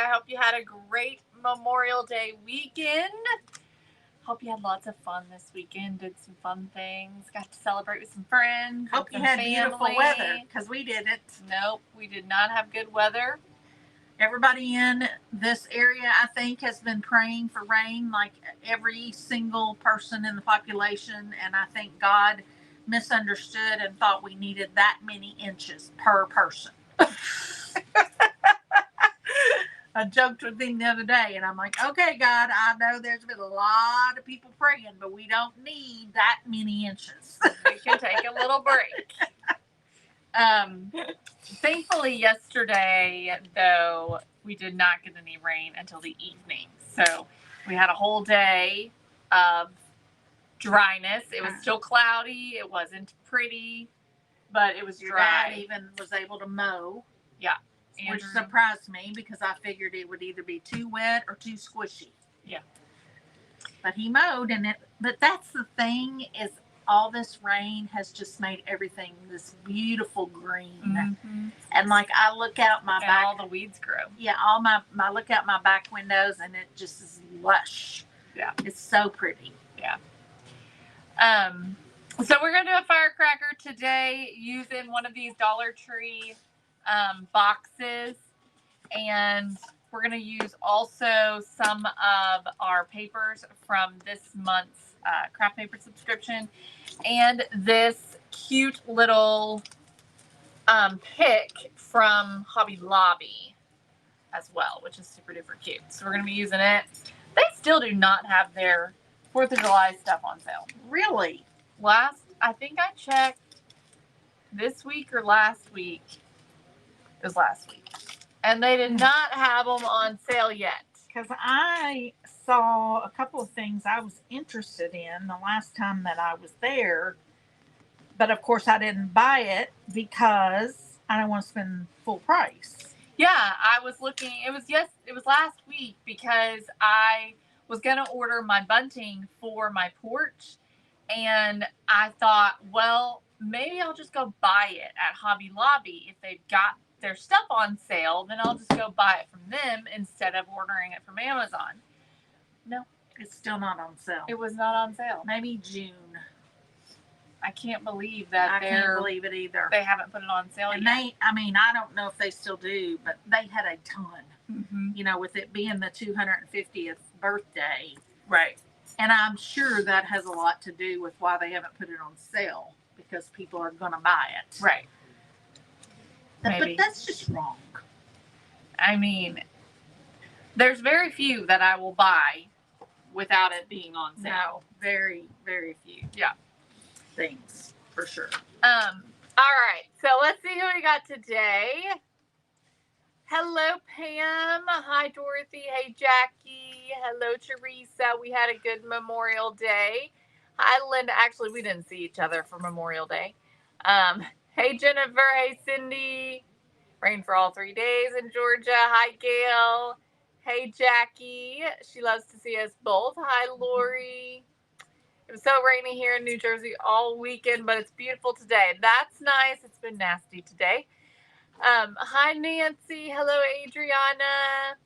I hope you had a great Memorial Day weekend. Hope you had lots of fun this weekend, did some fun things, got to celebrate with some friends. Hope you had beautiful weather, because we didn't. Nope, we did not have good weather. Everybody in this area, I think, has been praying for rain, like every single person in the population, and I think God misunderstood and thought we needed that many inches per person. I joked with him the other day, and I'm like, okay, God, I know there's been a lot of people praying, but we don't need that many inches. We can take a little break. Thankfully, yesterday, though, we did not get any rain until the evening. So we had a whole day of dryness. It was still cloudy. It wasn't pretty, but it was dry. Your dad even was able to mow. Yeah. Which surprised me because I figured it would either be too wet or too squishy. Yeah. But he mowed, but that's the thing, is all this rain has just made everything this beautiful green. Mm-hmm. And like I look out my back, all the weeds grow. Yeah, I look out my back windows and it just is lush. Yeah. It's so pretty. Yeah. So we're gonna do a firecracker today using one of these Dollar Tree boxes, and we're going to use also some of our papers from this month's craft paper subscription, and this cute little pick from Hobby Lobby as well, which is super duper cute. So we're going to be using it. They still do not have their 4th of July stuff on sale. Really? I think I checked this week or last week. It was last week. And they did not have them on sale yet. Because I saw a couple of things I was interested in the last time that I was there. But of course I didn't buy it because I don't want to spend full price. Yeah, I was looking. It was last week because I was going to order my bunting for my porch. And I thought, well, maybe I'll just go buy it at Hobby Lobby. If they've got their stuff on sale, then I'll just go buy it from them instead of ordering it from Amazon. No, it's still not on sale. It was not on sale. Maybe June. I can't believe that. I can't believe it either. They haven't put it on sale and yet. I don't know if they still do, but they had a ton. Mm-hmm. You know, with it being the 250th birthday. Right. And I'm sure that has a lot to do with why they haven't put it on sale, because people are going to buy it. Right. Maybe. But that's just wrong. I mean, there's very few that I will buy without it being on sale. No, very, very few. Yeah. Things, for sure. All right. So let's see who we got today. Hello, Pam. Hi, Dorothy. Hey, Jackie. Hello, Teresa. We had a good Memorial Day. Hi, Linda. Actually, we didn't see each other for Memorial Day. Hey, Jennifer. Hey, Cindy. Rain for all 3 days in Georgia. Hi, Gail. Hey, Jackie. She loves to see us both. Hi, Lori. It was so rainy here in New Jersey all weekend, but it's beautiful today. That's nice. It's been nasty today. Hi, Nancy. Hello, Adriana.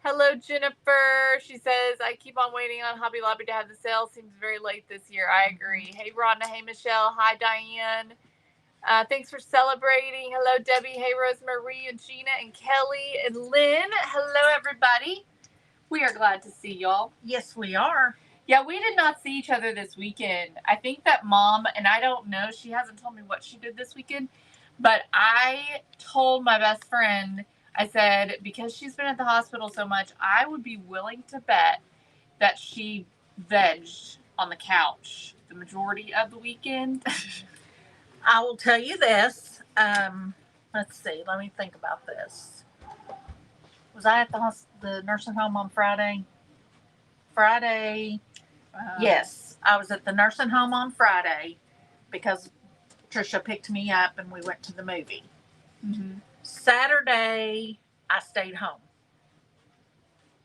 Hello, Jennifer. She says, I keep on waiting on Hobby Lobby to have the sale. Seems very late this year. I agree. Hey, Rhonda. Hey, Michelle. Hi, Diane. Thanks for celebrating. Hello, Debbie. Hey, Rosemarie and Gina and Kelly and Lynn. Hello, everybody. We are glad to see y'all. Yes, we are. Yeah, we did not see each other this weekend. I think that Mom, and I don't know, she hasn't told me what she did this weekend, but I told my best friend, I said, because she's been at the hospital so much, I would be willing to bet that she vegged on the couch the majority of the weekend. I will tell you this. Let's see. Let me think about this. Was I at the nursing home on Friday? Yes, I was at the nursing home on Friday because Trisha picked me up and we went to the movie. Mm-hmm. Saturday, I stayed home.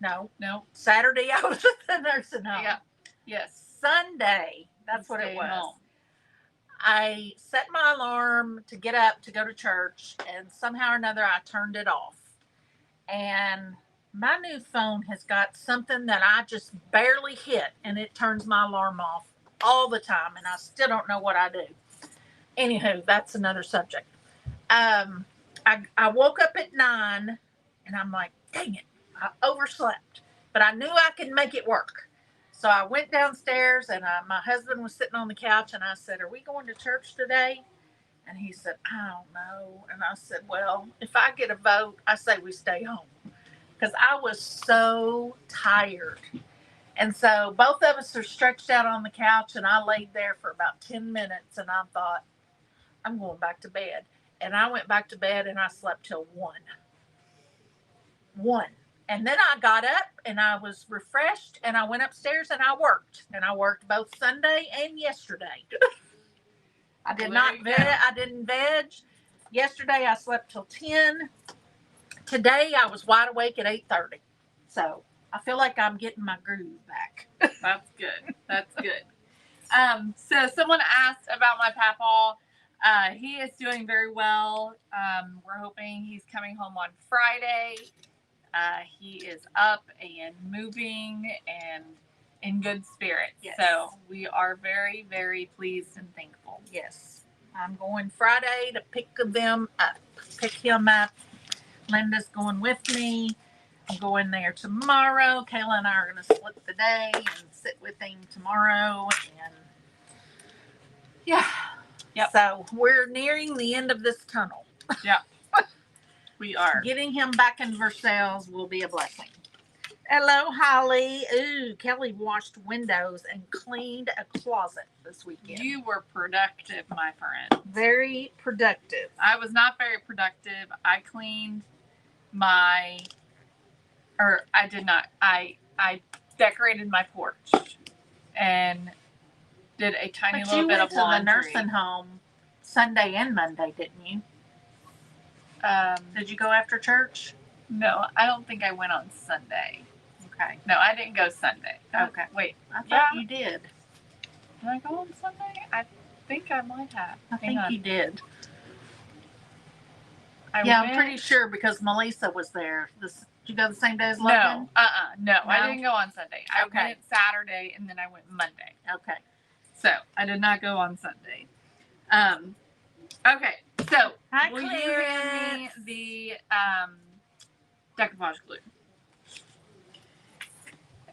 No. Saturday, I was at the nursing home. Yeah. Yes. Sunday, that's what it was. Home. I set my alarm to get up to go to church, and somehow or another I turned it off. And my new phone has got something that I just barely hit, and it turns my alarm off all the time, and I still don't know what I do. Anywho, that's another subject. Um, I woke up at 9, and I'm like, dang it, I overslept, but I knew I could make it work. So I went downstairs, and my husband was sitting on the couch, and I said, "Are we going to church today?" And he said, "I don't know." And I said, "Well, if I get a vote, I say we stay home." Because I was so tired. And so both of us are stretched out on the couch, and I laid there for about 10 minutes, and I thought, I'm going back to bed. And I went back to bed, and I slept till 1. 1. And then I got up, and I was refreshed, and I went upstairs, and I worked. And I worked both Sunday and yesterday. I did not veg. I didn't veg. Yesterday I slept till 10. Today I was wide awake at 8:30. So I feel like I'm getting my groove back. That's good. That's good. So someone asked about my papaw. He is doing very well. We're hoping he's coming home on Friday. He is up and moving and in good spirits. Yes. So we are very, very pleased and thankful. Yes. I'm going Friday to pick them up. Pick him up. Linda's going with me. I'm going there tomorrow. Kayla and I are going to split the day and sit with him tomorrow. And yeah. Yep. So we're nearing the end of this tunnel. Yep. We are. Getting him back in Versailles will be a blessing. Hello, Holly. Ooh, Kelly washed windows and cleaned a closet this weekend. You were productive, my friend. Very productive. I was not very productive. I cleaned I did not. I decorated my porch and did a tiny little bit of laundry. You went to the nursing home Sunday and Monday, didn't you? Did you go after church? No, I don't think I went on Sunday. Okay. No, I didn't go Sunday. Okay. Wait. I thought you did. Did I go on Sunday? I think I might have. I think you did. I'm pretty sure because Melissa was there. Did you go the same day as Logan? No, no, I didn't go on Sunday. I went Saturday and then I went Monday. Okay. So I did not go on Sunday. Okay, so will you hand me the decoupage glue?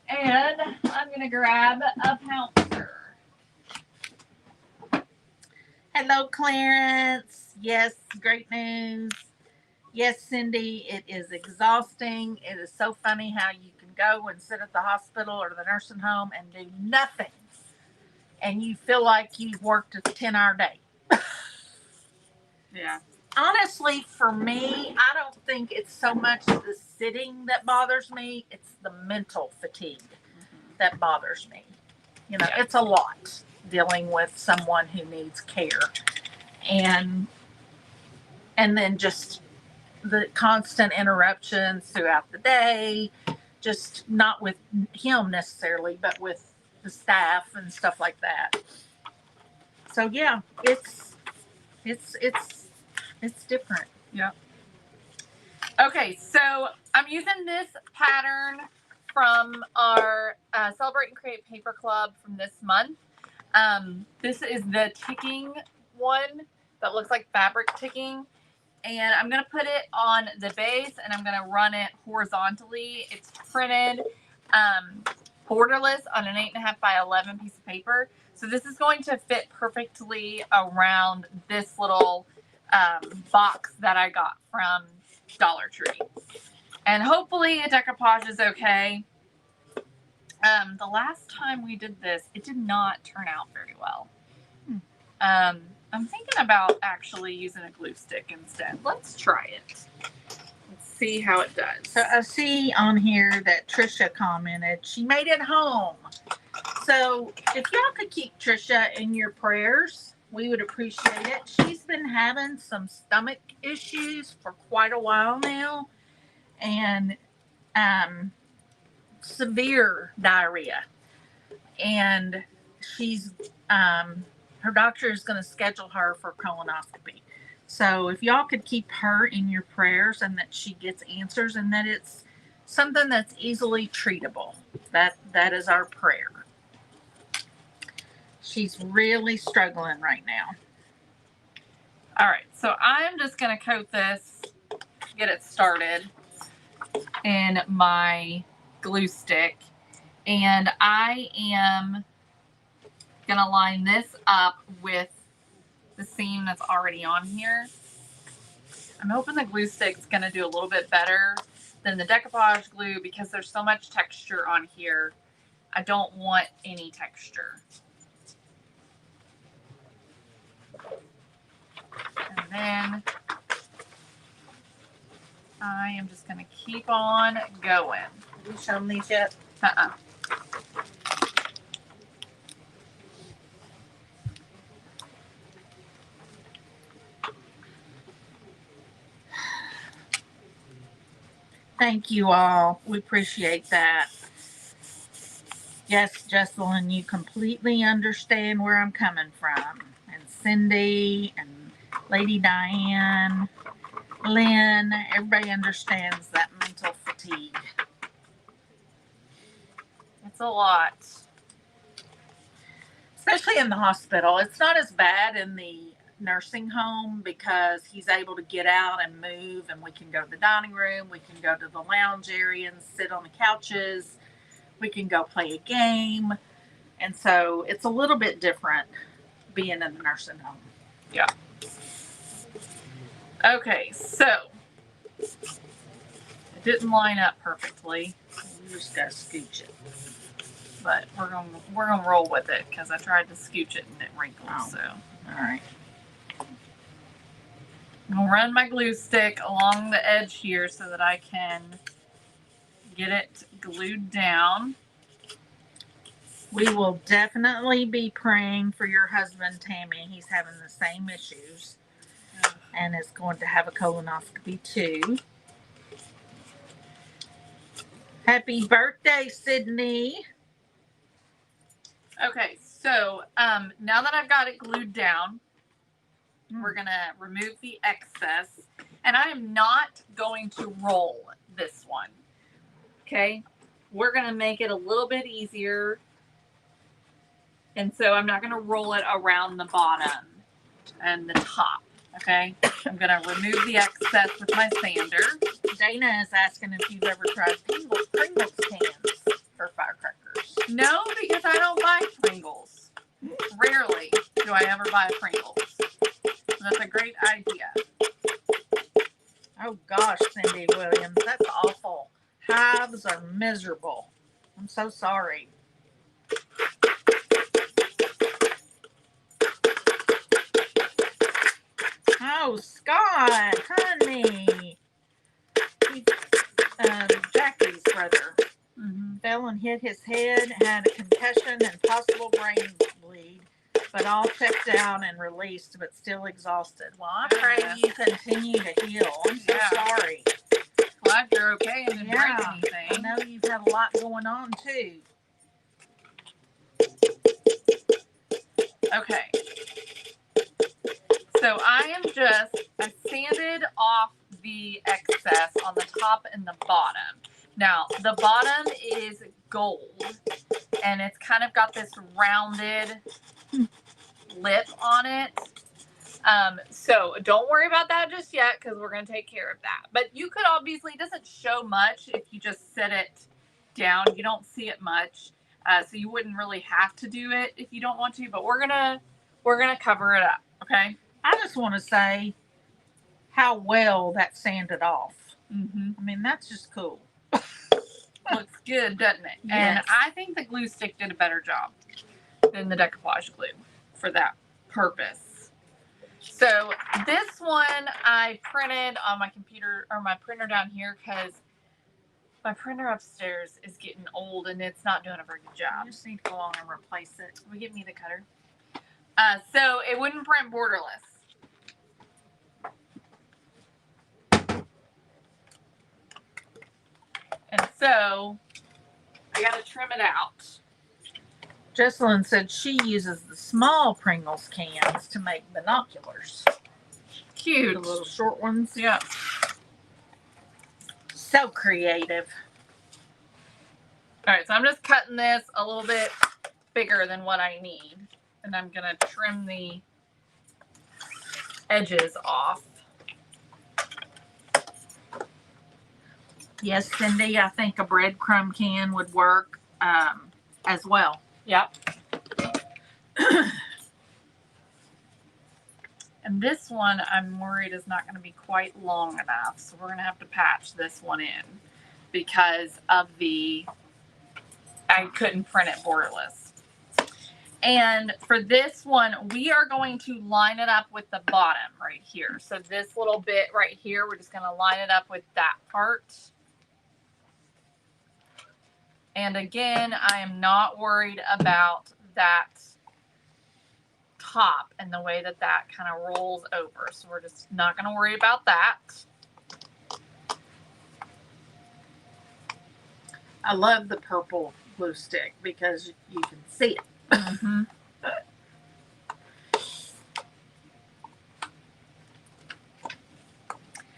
And I'm gonna grab a pouncer. Hello, Clarence. Yes, great news. Yes, Cindy, it is exhausting. It is so funny how you can go and sit at the hospital or the nursing home and do nothing. And you feel like you've worked a 10-hour day. Yeah. Honestly, for me, I don't think it's so much the sitting that bothers me. It's the mental fatigue that bothers me. You know, it's a lot dealing with someone who needs care. And then just the constant interruptions throughout the day, just not with him necessarily, but with the staff and stuff like that. So yeah, it's different. Yeah. Okay, so I'm using this pattern from our Celebrate and Create Paper Club from this month. This is the ticking one that looks like fabric ticking. And I'm going to put it on the base and I'm going to run it horizontally. It's printed borderless on an 8.5 by 11 piece of paper. So this is going to fit perfectly around this little box that I got from Dollar Tree. And hopefully a decoupage is okay. The last time we did this, it did not turn out very well. I'm thinking about actually using a glue stick instead. Let's try it. Let's see how it does. So I see on here that Trisha commented, she made it home. So if y'all could keep Trisha in your prayers, we would appreciate it. She's been having some stomach issues for quite a while now. And severe diarrhea. And she's her doctor is going to schedule her for colonoscopy. So if y'all could keep her in your prayers and that she gets answers and that it's something that's easily treatable. That is our prayer. She's really struggling right now. All right, so I'm just going to coat this, get it started in my glue stick. And I am going to line this up with the seam that's already on here. I'm hoping the glue stick's going to do a little bit better than the decoupage glue because there's so much texture on here. I don't want any texture. And then I am just going to keep on going. Have you shown these yet? Thank you all. We appreciate that. Yes, Jesselyn, you completely understand where I'm coming from. And Cindy and Lady Diane, Lynn, everybody understands that mental fatigue. It's a lot. Especially in the hospital. It's not as bad in the nursing home because he's able to get out and move, and we can go to the dining room, we can go to the lounge area and sit on the couches, we can go play a game, and so it's a little bit different being in the nursing home. Yeah. Okay, so it didn't line up perfectly. You just gotta scooch it. But we're gonna roll with it because I tried to scooch it and it wrinkled. Oh. So All right. I'm gonna run my glue stick along the edge here so that I can get it glued down. We will definitely be praying for your husband, Tammy. He's having the same issues and is going to have a colonoscopy too. Happy birthday, Sydney. Okay, so now that I've got it glued down, we're gonna remove the excess, and I am not going to roll this one. Okay, we're gonna make it a little bit easier, and so I'm not gonna roll it around the bottom and the top. Okay, I'm gonna remove the excess with my sander. Dana is asking if you've ever tried Pringles cans for firecrackers. No, because I don't buy Pringles. Rarely do I ever buy Pringles. That's a great idea. Oh gosh, Cindy Williams, that's awful. Hives are miserable. I'm so sorry. Oh, Scott, honey. Jackie's brother fell and hit his head, had a concussion and possible brain bleed, but all checked out and released, but still exhausted. Well, I pray you continue to heal. I'm so sorry. Glad you're okay and didn't break I anything. know you've had a lot going on too. Okay. So I sanded off the excess on the top and the bottom. Now, the bottom is gold, and it's kind of got this rounded lip on it. So don't worry about that just yet because we're going to take care of that. But you could obviously, it doesn't show much if you just set it down. You don't see it much. So you wouldn't really have to do it if you don't want to, but we're gonna cover it up, okay? I just want to say how well that sanded off. Mm-hmm. I mean, that's just cool. Looks good, doesn't it? Yes. And I think the glue stick did a better job than the decoupage glue for that purpose. So this one I printed on my computer or my printer down here because my printer upstairs is getting old and it's not doing a very good job. You just need to go on and replace it. Will you get me the cutter? So it wouldn't print borderless. And so I got to trim it out. Jesselyn said she uses the small Pringles cans to make binoculars. cute. The little short ones. Yeah. So creative. All right, so I'm just cutting this a little bit bigger than what I need. And I'm going to trim the edges off. Yes, Cindy, I think a breadcrumb can would work as well. Yep. And this one, I'm worried is not going to be quite long enough. So we're going to have to patch this one in because of I couldn't print it borderless. And for this one, we are going to line it up with the bottom right here. So this little bit right here, we're just going to line it up with that part. And again, I am not worried about that top and the way that that kind of rolls over. So we're just not going to worry about that. I love the purple glue stick because you can see it. Mm-hmm.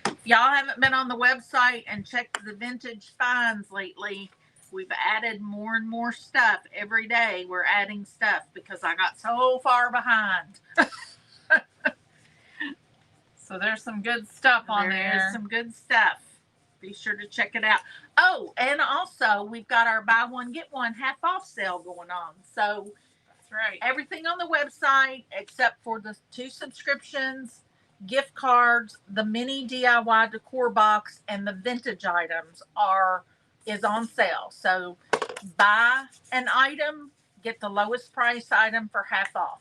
If y'all haven't been on the website and checked the vintage finds lately, we've added more and more stuff every day. We're adding stuff because I got so far behind. So there's some good stuff on there. There's some good stuff. Be sure to check it out. Oh, and also we've got our buy one get one half off sale going on. So That's right. everything on the website except for the 2 subscriptions, gift cards, the mini DIY decor box, and the vintage items is on sale. So buy an item, get the lowest price item for half off.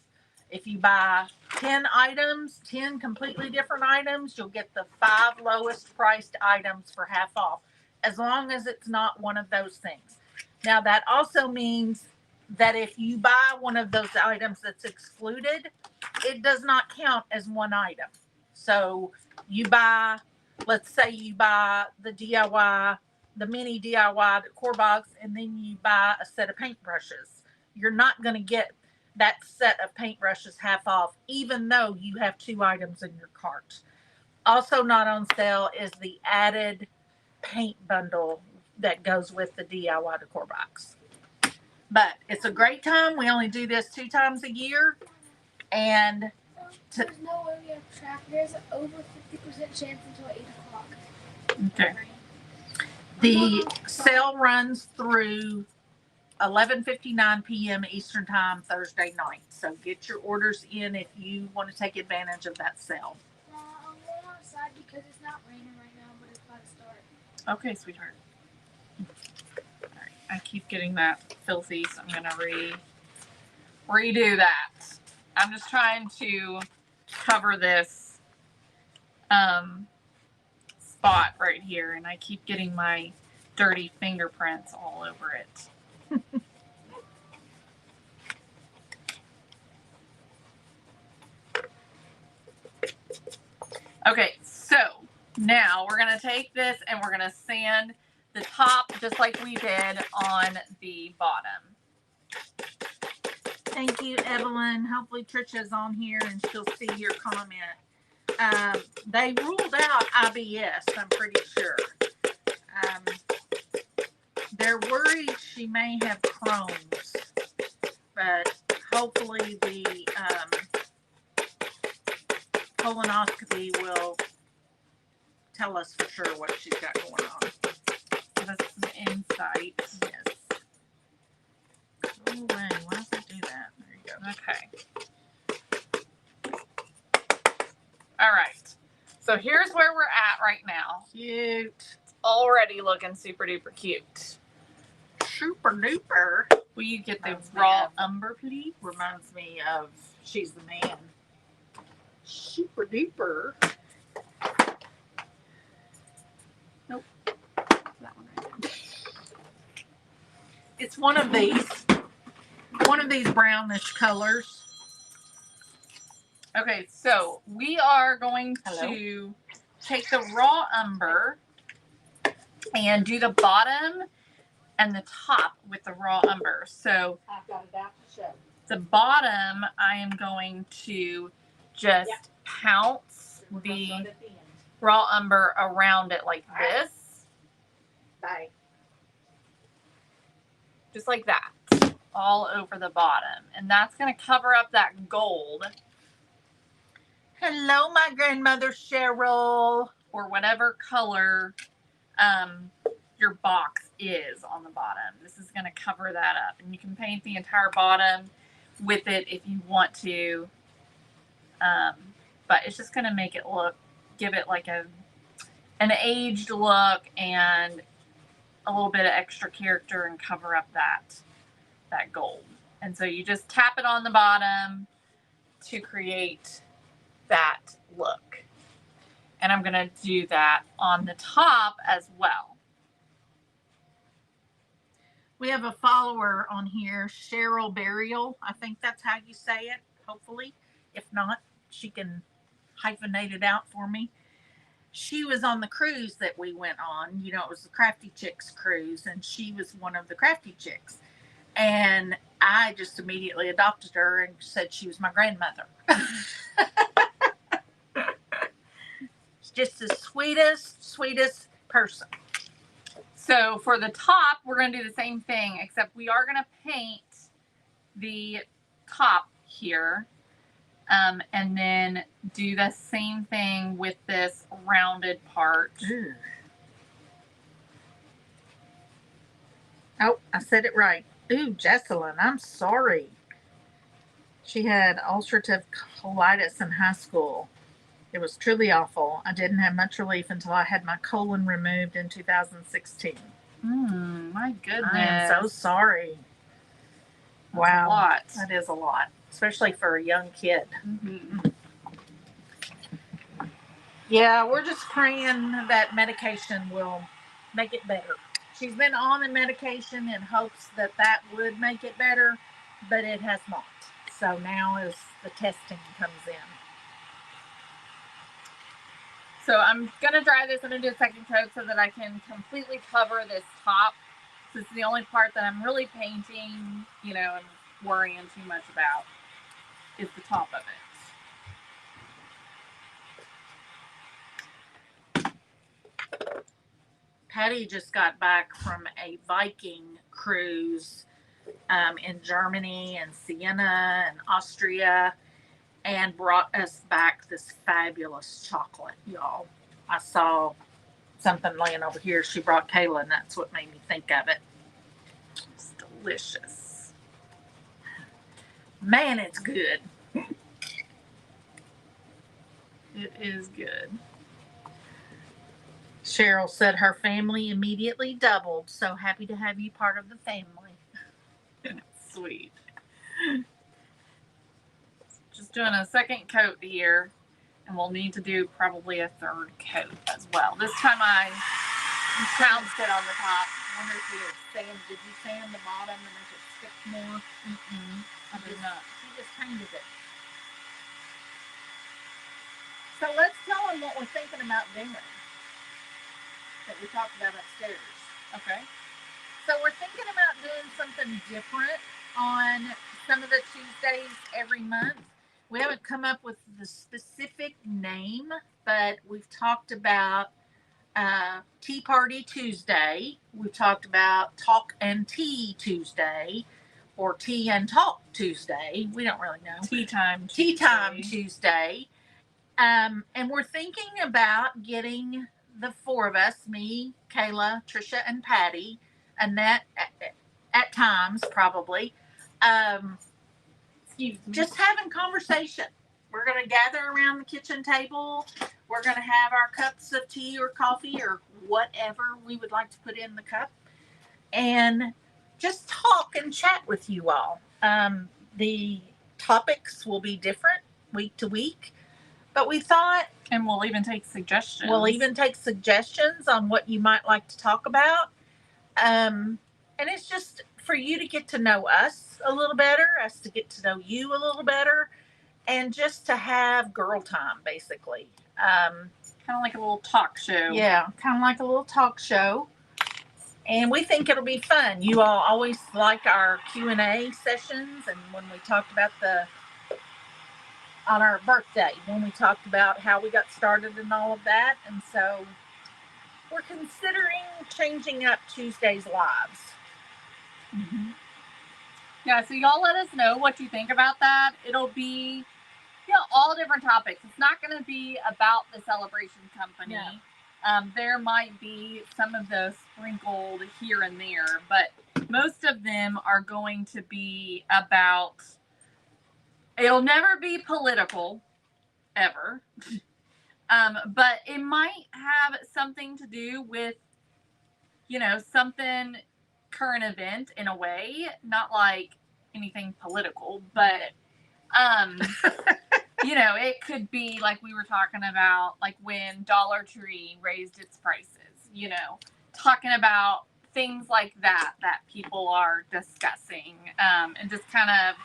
If you buy 10 items, 10 completely different items, you'll get the 5 lowest priced items for half off, as long as it's not one of those things. Now, that also means that if you buy one of those items that's excluded, it does not count as one item. So you buy, let's say you buy the DIY, the mini DIY decor box, and then you buy a set of paintbrushes. You're not going to get that set of paintbrushes half off, even though you have 2 items in your cart. Also not on sale is the added paint bundle that goes with the DIY decor box. But it's a great time. We only do this 2 times a year. And there's no way we have track. There's over 50% chance until 8 o'clock. Okay. The sale runs through 11:59 p.m. Eastern Time Thursday night. So get your orders in if you want to take advantage of that sale. I'm going outside because it's not raining right now, but it's about to start. Okay, sweetheart. All right. I keep getting that filthy, so I'm going to redo that. I'm just trying to cover this spot right here, and I keep getting my dirty fingerprints all over it. Okay, so now we're going to take this and we're going to sand the top just like we did on the bottom. Thank you, Evelyn. Hopefully Trisha's on here and she'll see your comment. They ruled out IBS, I'm pretty sure. They're worried she may have Crohn's, but hopefully the colonoscopy will tell us for sure what she's got going on. That's some insight. Yes. Oh, why does it do that? There you go. Okay. All right. So here's where we're at right now. Cute. It's already looking super duper cute. Super duper. Will you get the Reminds me raw of- umber, please? Reminds me of She's the Man. Super duper. Nope. That one right there. It's one of these brownish colors. Okay, so we are going Hello? to take the raw umber and do the bottom and the top with the raw umber. So I've got it out to show. the bottom, I am going to just pounce the raw umber around it like this. Bye. Just like that, all over the bottom. And that's going to cover up that gold. Hello, my grandmother Cheryl. Or whatever color your box is on the bottom. This is going to cover that up. And you can paint the entire bottom with it if you want to. But it's just going to make it give it like an aged look and a little bit of extra character and cover up that gold. And so you just tap it on the bottom to create that look. And I'm going to do that on the top as well. We have a follower on here, Cheryl Burial. I think that's how you say it, hopefully. If not, she can hyphenate it out for me. She was on the cruise that we went on. You know, it was the Crafty Chicks cruise, and she was one of the Crafty Chicks. And I just immediately adopted her and said she was my grandmother. Just the sweetest person. So for the top, we're going to do the same thing, except we are going to paint the top here. And then do the same thing with this rounded part. Ooh. Oh, I said it right. Ooh, Jesselyn, I'm sorry. She had ulcerative colitis in high school. It was truly awful. I didn't have much relief until I had my colon removed in 2016. My goodness. I am so sorry. That's wow. A lot. That is a lot, especially for a young kid. Mm-hmm. Yeah, we're just praying that medication will make it better. She's been on the medication in hopes that that would make it better, but it has not. So now as the testing comes in. So I'm going to dry this. I'm going to do a second coat so that I can completely cover this top. This is the only part that I'm really painting, you know, and worrying too much about is the top of it. Patty just got back from a Viking cruise in Germany and Siena and Austria, and brought us back this fabulous chocolate, y'all. I saw something laying over here. She brought Kayla, and that's what made me think of it. It's delicious. Man, it's good. It is good. Cheryl said her family immediately doubled. So happy to have you part of the family. Sweet. Just doing a second coat here, and we'll need to do probably a third coat as well. This time I trounced it on the top. I wonder if you sand. Did you sand the bottom and make it stick more? I did not. She just painted it. So let's tell them what we're thinking about doing that we talked about upstairs. Okay. So we're thinking about doing something different on some of the Tuesdays every month. We haven't come up with the specific name, but we've talked about Tea Party Tuesday. We've talked about Talk and Tea Tuesday, or Tea and Talk Tuesday. We don't really know. Tea time Tuesday. And we're thinking about getting the four of us, me, Kayla, Trisha, and Patty, Annette at times probably, just having conversation. We're going to gather around the kitchen table. We're going to have our cups of tea or coffee or whatever we would like to put in the cup, and just talk and chat with you all. The topics will be different week to week, but we thought, and we'll even take suggestions. On what you might like to talk about. And it's just for you to get to know us a little better, us to get to know you a little better, and just to have girl time, basically. Kind of like a little talk show. Yeah, kind of like a little talk show. And we think it'll be fun. You all always like our Q&A sessions, and when we talked about the on our birthday when we talked about how we got started and all of that. And so we're considering changing up Tuesday's lives. Mm-hmm. Yeah, so y'all let us know what you think about that. It'll be, all different topics. It's not going to be about the celebration company. No. There might be some of those sprinkled here and there, but most of them are going to be about, it'll never be political, ever. But it might have something to do with, something current event in a way, not like anything political, but it could be like we were talking about, like when Dollar Tree raised its prices, talking about things like that people are discussing, and just kind of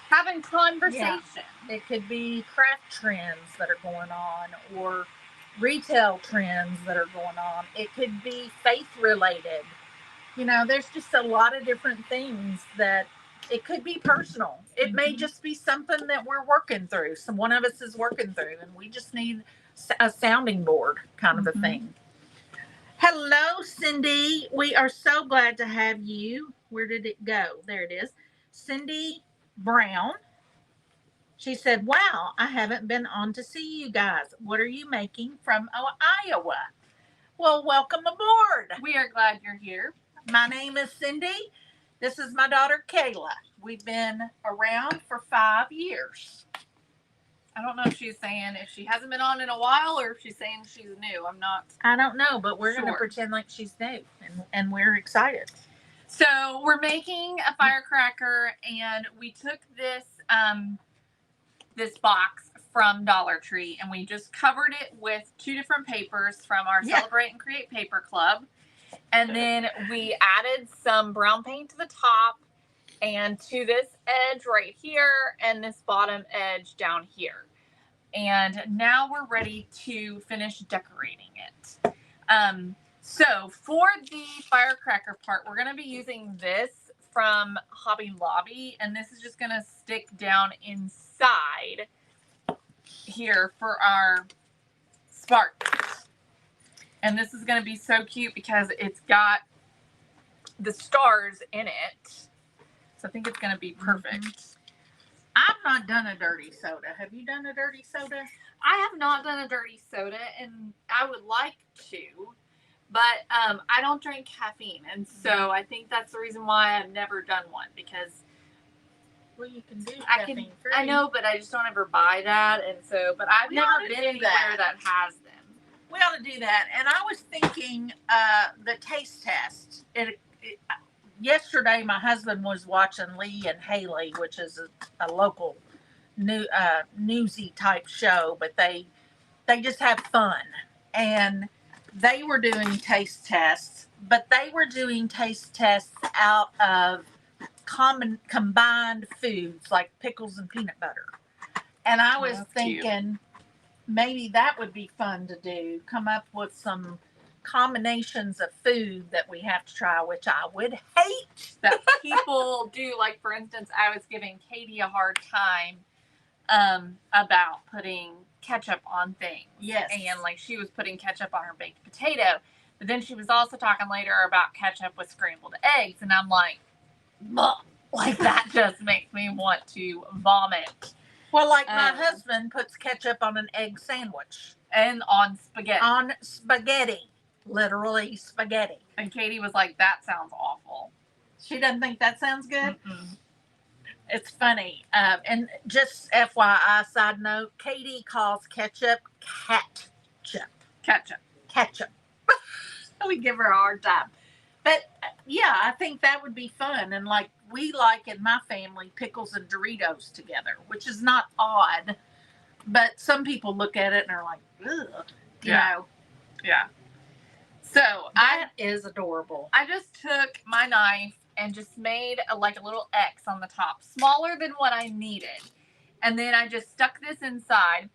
having conversation. Yeah. It could be craft trends that are going on, or retail trends that are going on. It could be faith related. There's just a lot of different things that it could be personal. It may just be something that we're working through. So one of us is working through, and we just need a sounding board kind of a thing. Hello, Cindy. We are so glad to have you. Where did it go? There it is. Cindy Brown. She said, wow, I haven't been on to see you guys. What are you making from Iowa? Well, welcome aboard. We are glad you're here. My name is Cindy. This is my daughter, Kayla. We've been around for 5 years. I don't know if she's saying if she hasn't been on in a while or if she's saying she's new. I don't know, but we're going to pretend like she's new, and we're excited. So we're making a firecracker, and we took this this box from Dollar Tree, and we just covered it with 2 different papers from our Celebrate and Create Paper Club. And then we added some brown paint to the top and to this edge right here and this bottom edge down here. And now we're ready to finish decorating it. So for the firecracker part, we're going to be using this from Hobby Lobby, and this is just going to stick down inside here for our sparks. And this is going to be so cute because it's got the stars in it. So I think it's going to be perfect. I've not done a dirty soda. Have you done a dirty soda? I have not done a dirty soda, and I would like to. But I don't drink caffeine, and so I think that's the reason why I've never done one, because you can do caffeine free. I know, but I just don't ever buy that, and so. But I've never been anywhere that has them. We ought to do that. And I was thinking the taste test. Yesterday, my husband was watching Lee and Haley, which is a local newsy type show, but they just have fun, and they were doing taste tests, but they were doing taste tests out of combined foods like pickles and peanut butter. And I was thinking maybe that would be fun to do. Come up with some combinations of food that we have to try, which I would hate. That people do. Like, for instance, I was giving Katie a hard time about putting ketchup on things. Yes. And like she was putting ketchup on her baked potato. But then she was also talking later about ketchup with scrambled eggs. And I'm like, like that just makes me want to vomit. Well, like my husband puts ketchup on an egg sandwich. And on spaghetti. On spaghetti. Literally spaghetti. And Katie was like, that sounds awful. She doesn't think that sounds good? Mm-mm. It's funny. And just FYI, side note, Katie calls ketchup ketchup. We give her a hard time. But yeah, I think that would be fun. And like we like in my family pickles and Doritos together, which is not odd. But some people look at it and are like, ugh, you know. Yeah. So that is adorable. I just took my knife and just made a little X on the top, smaller than what I needed. And then I just stuck this inside,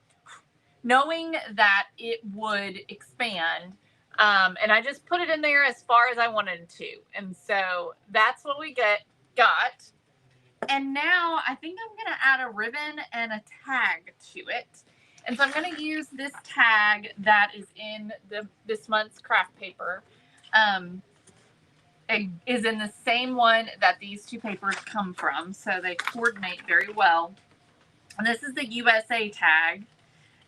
knowing that it would expand. And I just put it in there as far as I wanted to. And so that's what we got. And now I think I'm going to add a ribbon and a tag to it. And so I'm going to use this tag that is in this month's craft paper. It is in the same one that these two papers come from, so they coordinate very well. And this is the USA tag,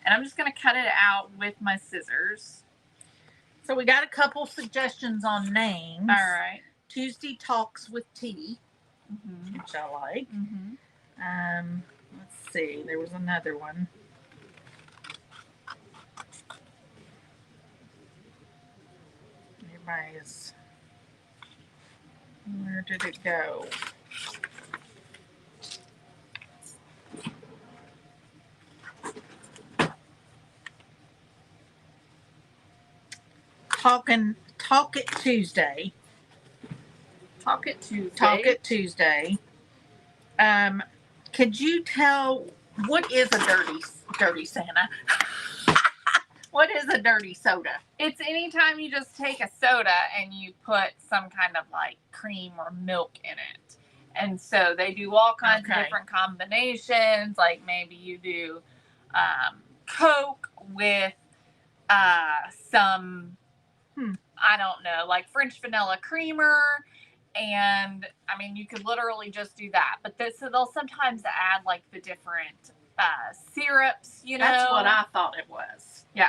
and I'm just going to cut it out with my scissors. So we got a couple suggestions on names. All right. Tuesday Talks with Tea, Mm-hmm. which I like. Mm-hmm. Let's see. There was another one. Everybody's. Where did it go? Talk It Tuesday. Talk It Tuesday. Talk It Tuesday. Could you tell what is a dirty Santa? What is a dirty soda? It's anytime you just take a soda and you put some kind of like cream or milk in it. And so they do all kinds of different combinations. Like maybe you do Coke with some, I don't know, like French vanilla creamer. And I mean, you could literally just do that. But they'll sometimes add like the different syrups, you know. That's what I thought it was. Yeah,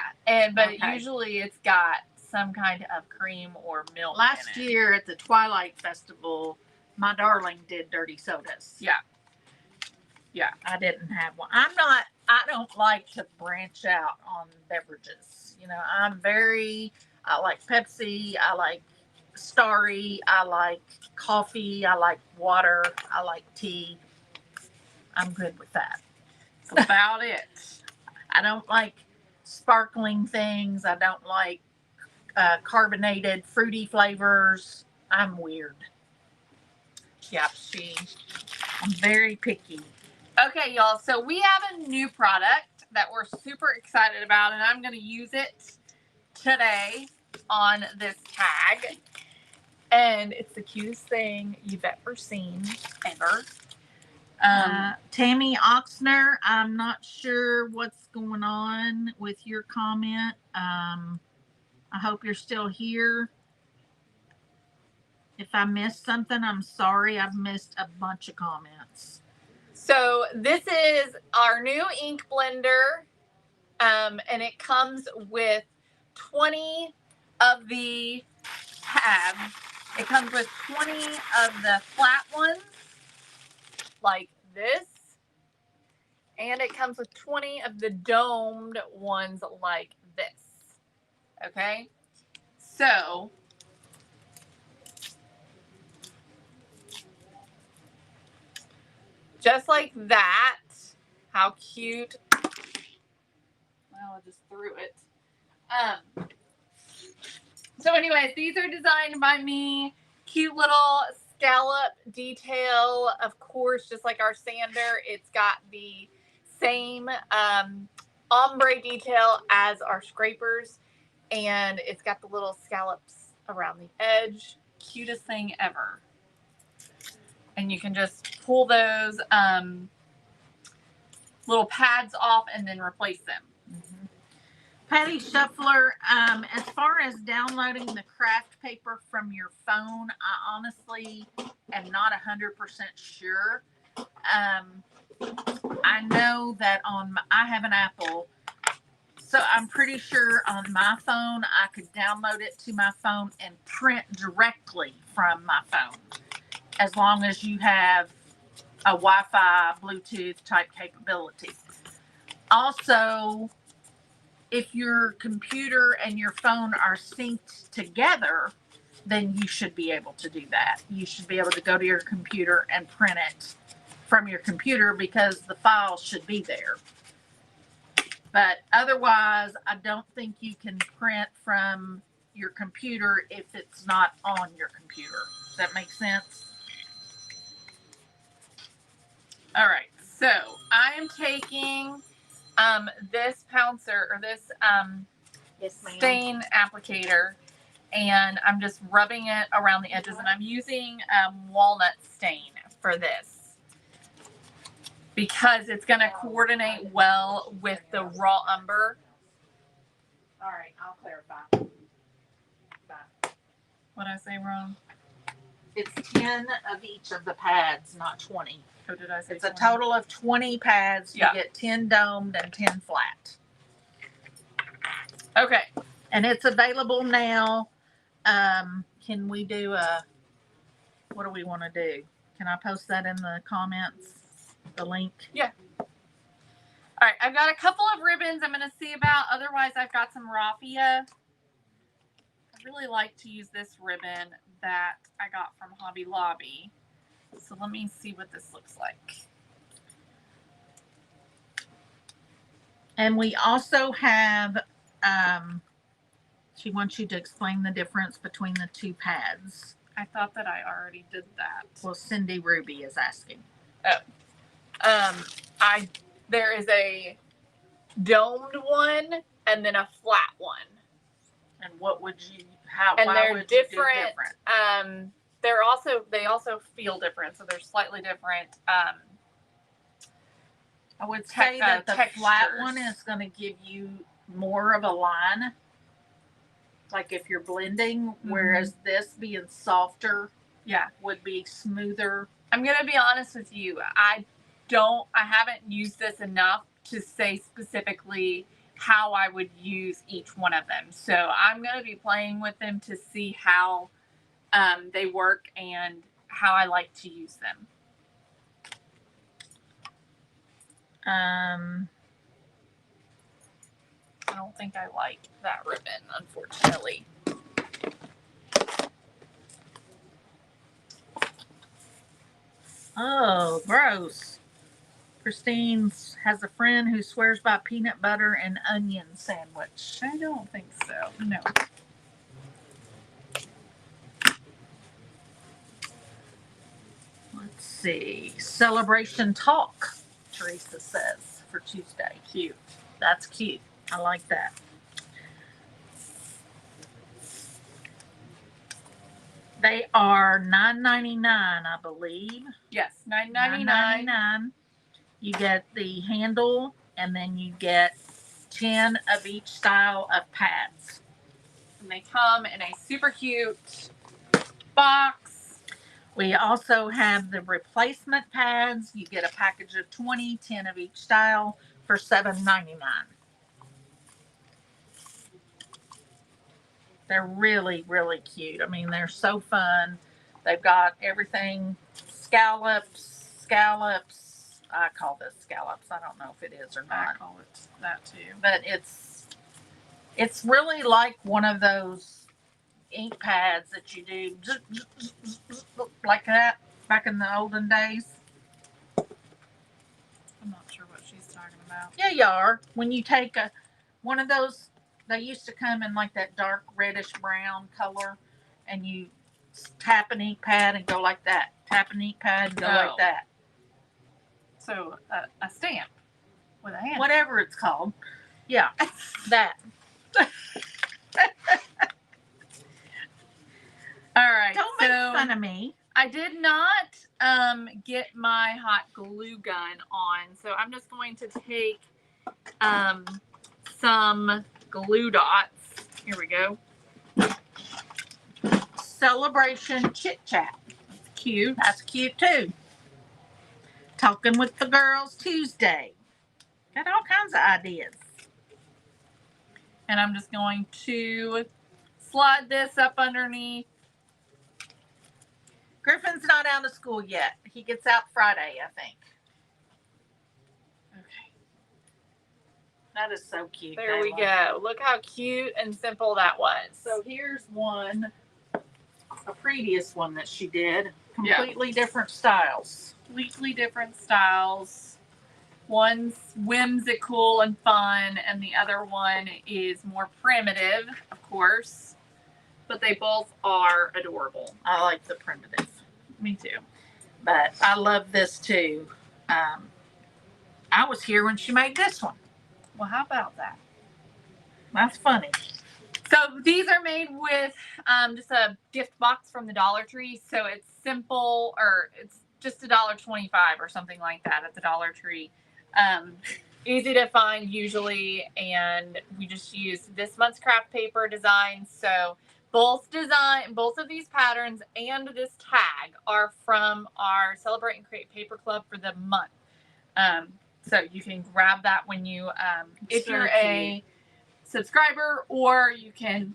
but usually it's got some kind of cream or milk. Last in it. year at the Twilight Festival, my darling did dirty sodas. Yeah. I didn't have one. I don't like to branch out on beverages. You know, I like Pepsi. I like Starry. I like coffee. I like water. I like tea. I'm good with that. That's about it. I don't like sparkling things. I don't like carbonated fruity flavors. I'm weird. Yep, I'm very picky. Okay, y'all. So we have a new product that we're super excited about, and I'm going to use it today on this tag. And it's the cutest thing you've ever seen, ever. Tammy Oxner, I'm not sure what's going on with your comment. I hope you're still here. If I missed something, I'm sorry. I've missed a bunch of comments. So this is our new ink blender, and it comes with 20 of the tabs. It comes with 20 of the flat ones, like this, and it comes with 20 of the domed ones like this. Okay, so just like that. How cute. Well, I just threw it. So anyways, these are designed by me. Cute little scallop detail. Of course, just like our sander, it's got the same ombre detail as our scrapers. And it's got the little scallops around the edge. Cutest thing ever. And you can just pull those little pads off and then replace them. Mm-hmm. Patty Shuffler, as far as downloading the craft paper from your phone, I honestly am not 100% sure. I know that I have an Apple, so I'm pretty sure on my phone I could download it to my phone and print directly from my phone, as long as you have a Wi-Fi, Bluetooth type capability. Also, if your computer and your phone are synced together, then you should be able to do that. You should be able to go to your computer and print it from your computer because the files should be there. But otherwise, I don't think you can print from your computer if it's not on your computer. Does that make sense? All right, so I am taking this pouncer or this stain applicator, and I'm just rubbing it around the edges, and I'm using walnut stain for this. because it's going to coordinate well with the raw umber. All right, I'll clarify. What did I say wrong? It's 10 of each of the pads, not 20. Oh, did I say It's a 20? total of 20 pads. You Yeah. get 10 domed and 10 flat. Okay. And it's available now. Can we do what do we want to do? Can I post that in the comments? The link? Yeah. All right. I've got a couple of ribbons I'm going to see about. Otherwise, I've got some raffia. I really like to use this ribbon that I got from Hobby Lobby. So let me see what this looks like. And we also have, she wants you to explain the difference between the two pads. I thought that I already did that. Well, Cindy Ruby is asking. There is a domed one and then a flat one. And what would you, And why they're would different. you do different? They also feel different, so they're slightly different. I would say that the flat textures. one is going to give you more of a line, like if you're blending, whereas this being softer, would be smoother. I'm gonna be honest with you. I haven't used this enough to say specifically how I would use each one of them. So I'm gonna be playing with them to see how they work and how I like to use them. I don't think I like that ribbon, unfortunately. Oh, gross. Christine has a friend who swears by peanut butter and onion sandwich. I don't think so. No. Let's see. Celebration talk, Teresa says, for Tuesday. Cute. That's cute. I like that. They are $9.99, I believe. Yes, $9.99. $9.99. You get the handle, and then you get 10 of each style of pads. And they come in a super cute box. We also have the replacement pads. You get a package of 20, 10 of each style for $7.99. They're really, really cute. I mean, they're so fun. They've got everything, scallops. I call this scallops. I don't know if it is or not. I call it that too. But it's really like one of those ink pads that you do like that back in the olden days. I'm not sure what she's talking about. Yeah, you are. When you take one of those, they used to come in like that dark reddish brown color, and you tap an ink pad and go like that. Tap an ink pad and go like that. So a stamp with a handle. Whatever it's called. Yeah, that. All right. Don't make fun of me. I did not get my hot glue gun on, so I'm just going to take some glue dots. Here we go. Celebration chit chat. That's cute. That's cute too. Talking with the girls Tuesday. Got all kinds of ideas. And I'm just going to slide this up underneath. Griffin's not out of school yet. He gets out Friday, I think. Okay. That is so cute. There we go. Look how cute and simple that was. So here's one, a previous one that she did. Completely different styles. Completely different styles. One's whimsical and fun, and the other one is more primitive, of course. But they both are adorable. I like the primitive. Me too. But I love this too. I was here when she made this one. Well, how about that? That's funny. So these are made with just a gift box from the Dollar Tree. So it's simple, or it's just $1.25 or something like that at the Dollar Tree. Easy to find usually, and we just use this month's craft paper design. So both of these patterns and this tag are from our Celebrate and Create Paper Club for the month. So you can grab that when you if So you're a subscriber, or you can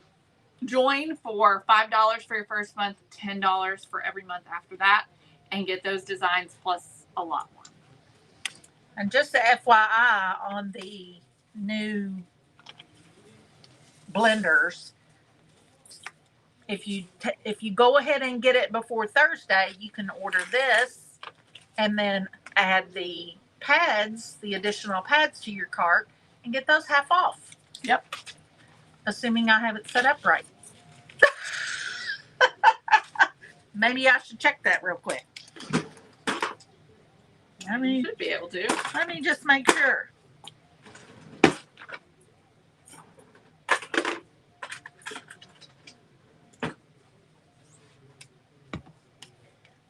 join for $5 for your first month, $10 for every month after that, and get those designs plus a lot more. And just the FYI on the new blenders, if you go ahead and get it before Thursday, you can order this and then add the pads, the additional pads to your cart, and get those half off. Yep. Assuming I have it set up right. Maybe I should check that real quick. You should be able to. Let me just make sure.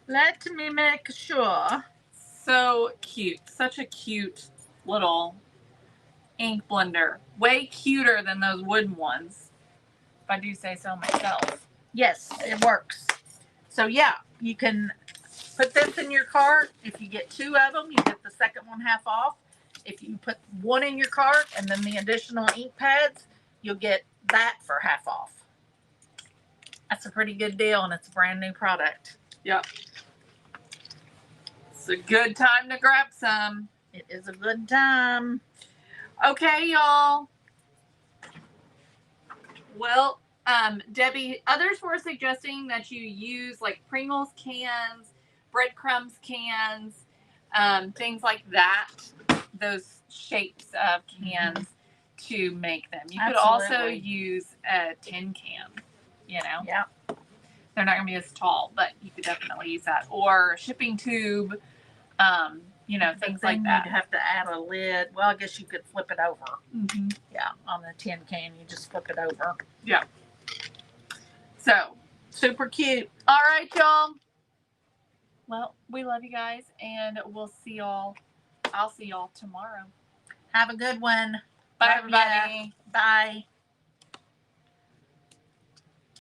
Let me make sure. So cute. Such a cute little ink blender. Way cuter than those wooden ones, if I do say so myself. Yes, it works. So yeah, you can put this in your cart. If you get 2 of them, you get the second one half off. If you put 1 in your cart and then the additional ink pads, you'll get that for half off. That's a pretty good deal, and it's a brand new product. Yep. It's a good time to grab some. It is a good time. Okay, y'all. Well, Debbie, others were suggesting that you use like Pringles cans, breadcrumbs cans, things like that, those shapes of cans to make them. You could also Absolutely. use a tin can, you know. Yeah. They're not going to be as tall, but you could definitely use that. Or a shipping tube, you know, things like that. You'd have to add a lid. Well, I guess you could flip it over. Mm-hmm. Yeah, on the tin can, you just flip it over. Yeah. So, super cute. All right, y'all. Well, we love you guys, and we'll see y'all. I'll see y'all tomorrow. Have a good one. Bye, Love everybody. ya. Bye.